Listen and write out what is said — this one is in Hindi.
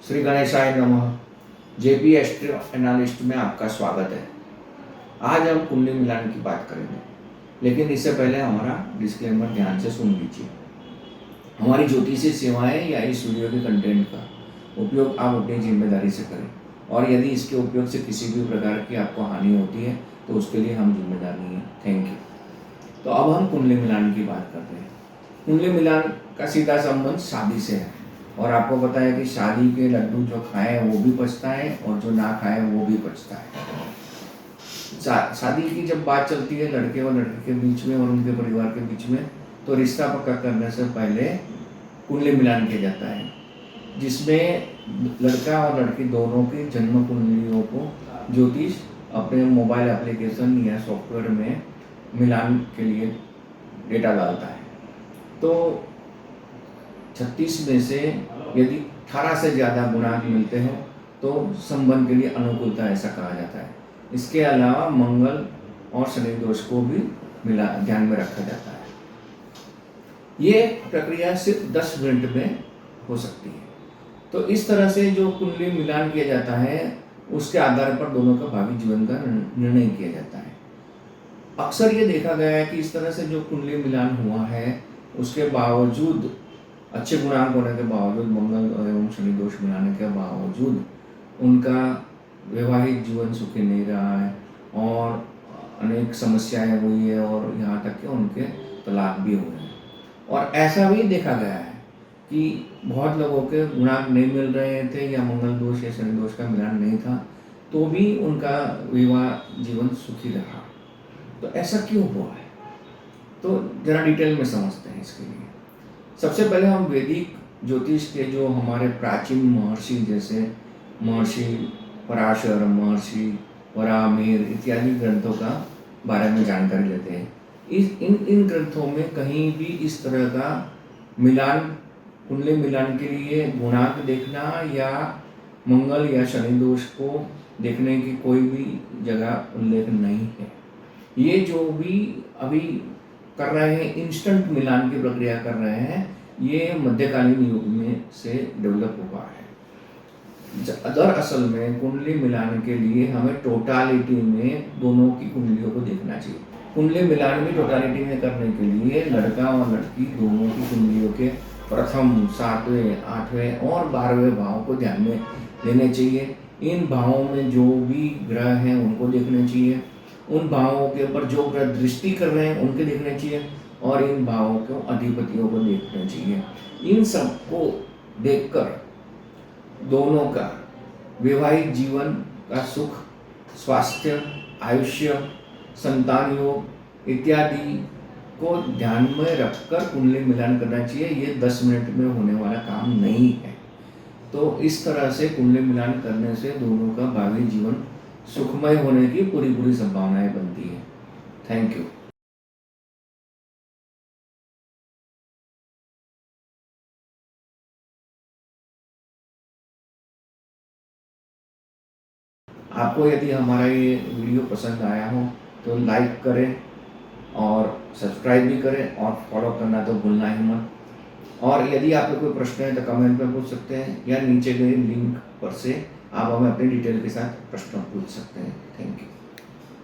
श्री गणेशाय नमः। जेपी एस्ट्रो एनालिस्ट में आपका स्वागत है। आज हम कुंडली मिलान की बात करेंगे, लेकिन इससे पहले हमारा डिस्क्लेमर ध्यान से सुन लीजिए। हमारी ज्योतिषीय सेवाएं या इस वीडियो के कंटेंट का उपयोग आप अपनी जिम्मेदारी से करें, और यदि इसके उपयोग से किसी भी प्रकार की आपको हानि होती है तो उसके लिए हम जिम्मेदार नहीं हैं। Thank you. तो अब हम कुंडली मिलान की बात करते हैं। कुंडली मिलान का सीधा संबंध शादी से है, और आपको पता है कि शादी के लड्डू जो खाए वो भी पचता है और जो ना खाए वो भी पचता है। शादी की जब बात चलती है लड़के और लड़की के बीच में और उनके परिवार के बीच में, तो रिश्ता पक्का करने से पहले कुंडली मिलान किया जाता है, जिसमें लड़का और लड़की दोनों की जन्म कुंडलियों को ज्योतिष अपने मोबाइल एप्लीकेशन या सॉफ्टवेयर में मिलान के लिए डेटा डालता है। तो 36 में से यदि 18 से ज़्यादा गुणांक मिलते हैं तो संबंध के लिए अनुकूलता ऐसा कहा जाता है। इसके अलावा मंगल और शनि दोष को भी ध्यान में रखा जाता है। ये प्रक्रिया सिर्फ 10 मिनट में हो सकती है। तो इस तरह से जो कुंडली मिलान किया जाता है उसके आधार पर दोनों का भावी जीवन का निर्णय किया जाता है। अक्सर ये देखा गया है कि इस तरह से जो कुंडली मिलान हुआ है उसके बावजूद, अच्छे गुणांक होने के बावजूद, मंगल एवं शनि दोष मिलाने के बावजूद उनका वैवाहिक जीवन सुखी नहीं रहा है और अनेक समस्याएं हुई है, और यहाँ तक कि उनके तलाक भी हुए हैं। और ऐसा भी देखा गया है कि बहुत लोगों के गुणांक नहीं मिल रहे थे या मंगल दोष या शनि दोष का मिलान नहीं था, तो भी उनका विवाह जीवन सुखी रहा। तो ऐसा क्यों हुआ है, तो जरा डिटेल में समझते हैं इसके लिए। सबसे पहले हम वैदिक ज्योतिष के जो हमारे प्राचीन महर्षि, जैसे महर्षि पराशर, महर्षि वराहमिहिर इत्यादि ग्रंथों का बारे में जानकारी लेते हैं। इन ग्रंथों में कहीं भी इस तरह का मिलान, कुंडली मिलान के लिए गुणांक देखना या मंगल या शनि दोष को देखने की कोई भी जगह उल्लेख नहीं है। ये जो भी अभी कर रहे हैं, इंस्टेंट मिलान की प्रक्रिया कर रहे हैं, ये मध्यकालीन युग में से डेवलप हुआ है। दरअसल में कुंडली मिलान के लिए हमें टोटालिटी में दोनों की कुंडलियों को देखना चाहिए। कुंडली मिलान भी टोटालिटी में करने के लिए लड़का और लड़की दोनों की कुंडलियों के प्रथम, 7वें, 8वें और 12वें भाव को ध्यान में लेने चाहिए। इन भावों में जो भी ग्रह हैं उनको देखने चाहिए, उन भावों के ऊपर जो ग्रह दृष्टि कर रहे हैं उनके देखने चाहिए, और इन भावों को अधिपतियों को देखना चाहिए। इन सब को देखकर दोनों का वैवाहिक जीवन का सुख, स्वास्थ्य, आयुष्य, संतान योग इत्यादि को ध्यान में रखकर कुंडली मिलान करना चाहिए। ये 10 मिनट में होने वाला काम नहीं है। तो इस तरह से कुंडली मिलान करने से दोनों का भावी जीवन सुखमय होने की पूरी संभावनाएं बनती है। Thank you. आपको यदि हमारा ये वीडियो पसंद आया हो तो लाइक करें और सब्सक्राइब भी करें, और फॉलो करना तो भूलना ही मत। और यदि आपको कोई प्रश्न है तो कमेंट में पूछ सकते हैं, या नीचे गए लिंक पर से आप हमें अपनी डिटेल के साथ प्रश्न पूछ सकते हैं। Thank you.